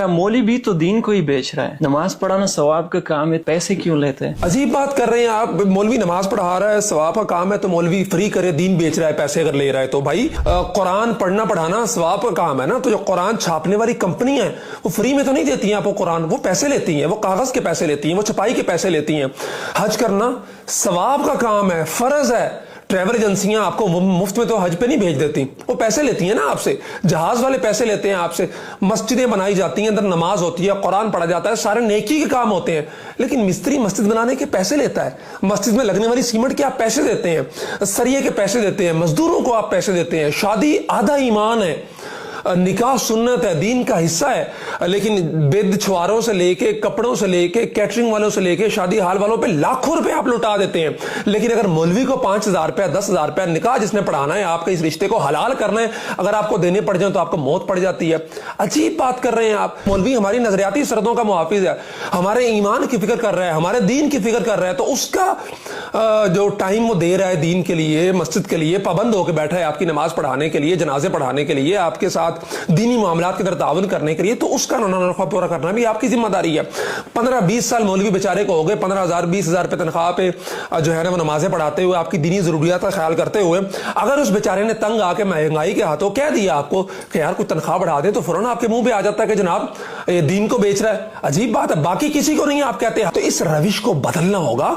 मौलवी भी तो दीन को ही बेच रहा है। नमाज पढ़ाना सवाब का काम है, पैसे क्यों लेते हैं? अजीब बात कर रहे हैं आप। मौलवी नमाज पढ़ा रहा है, सवाब का काम है, तो मौलवी फ्री करे, दीन बेच रहा है पैसे अगर ले रहा है तो। भाई कुरान पढ़ना पढ़ाना सवाब का काम है ना, तो जो कुरान छापने वाली कंपनी है वो फ्री में तो नहीं देती है आपको कुरान, वो पैसे लेती हैं, वो कागज के पैसे लेती हैं, वो छपाई के पैसे लेती हैं। हज करना सवाब का काम है, फर्ज है। ट्रैवल एजेंसियां आपको मुफ्त में तो हज पे नहीं भेज देती, वो पैसे लेती हैं ना आपसे। जहाज वाले पैसे लेते हैं आपसे। मस्जिदें बनाई जाती हैं, अंदर नमाज होती है, कुरान पढ़ा जाता है, सारे नेकी के काम होते हैं। लेकिन मिस्त्री मस्जिद बनाने के पैसे लेता है, मस्जिद में लगने वाली सीमेंट के आप पैसे देते हैं, सरिये के पैसे देते हैं, मजदूरों को आप पैसे देते हैं। शादी आधा ईमान है, निकाह सुन्नत है, दीन का हिस्सा है। लेकिन बेद छुआरों से लेके, कपड़ों से लेके, कैटरिंग वालों से लेके, शादी हाल वालों पे लाखों रुपए आप लुटा देते हैं। लेकिन अगर मौलवी को 5,000 रुपया, 10,000 रुपया, निकाह जिसने पढ़ाना है, आपके इस रिश्ते को हलाल करना है, अगर आपको देने पड़ जाए तो आपको मौत पड़ जाती है। अजीब बात कर रहे हैं आप। मौलवी हमारी नजरियाती सरहदों का मुहाफिज है, हमारे ईमान की फिक्र कर रहा है, हमारे दीन की फिक्र कर रहा है, तो उसका जो टाइम वो दे रहा है दीन के लिए, मस्जिद के लिए, पाबंद होकर बैठा है आपकी नमाज पढ़ाने के लिए, जनाजे पढ़ाने के लिए, आपके साथ दीनी मामलात के अंदर तावन करने के लिए, तो उसका नफा पूरा करना भी आपकी जिम्मेदारी है। 15-20 साल मौलवी बेचारे को हो गए, 15,000 20,000 रुपए तनख्वाह पे जो है ना वो नमाजें पढ़ाते हुए, आपकी दीनी जरूरियात का ख्याल करते हुए, अगर उस बेचारे ने तंग आके महंगाई के हाथों कह दिया आपको कि यार कुछ तनख्वाह बढ़ा दे, तो फौरन आपके मुंह पे आ जाता है कि जनाब ये दीन को बेच रहा है। अजीब बात है, बाकी किसी को नहीं आप कहते। तो इस रविश को बदलना होगा।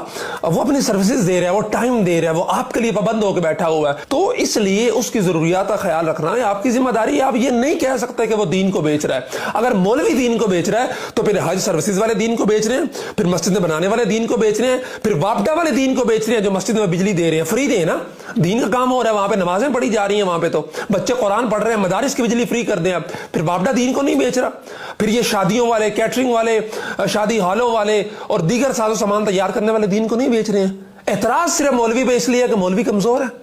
वो अपनी सर्विसेज दे रहा है, वो टाइम दे रहा है, वो आपके लिए पाबंद होकर बैठा हुआ है, तो इसलिए उसकी जरूरियात का ख्याल रखना है आपकी जिम्मेदारी। आप ये नहीं कह सकते कि वो दीन को बेच रहा है। अगर मौलवी दीन को बेच रहा है तो फिर हज सर्विसेज वाले दीन को बेच रहे हैं, फिर मस्जिद में बनाने वाले दीन को बेच रहे हैं, फिर वापडा वाले दीन को बेच रहे हैं जो मस्जिद में बिजली दे रहे हैं, फ्री दे ना, दीन का काम हो रहा है, वहां पे नमाजें पढ़ी जा रही हैं, वहां पे तो बच्चे कुरान पढ़ रहे हैं, मदारिस की बिजली फ्री कर दें आप, फिर वापडा दीन को नहीं बेच रहा। फिर ये शादियों वाले, कैटरिंग वाले, शादी हॉलों वाले और दीगर साजो सामान तैयार करने वाले दीन को नहीं बेच रहे हैं। एतराज सिर्फ मौलवी पे इसलिए कि मौलवी कमजोर है।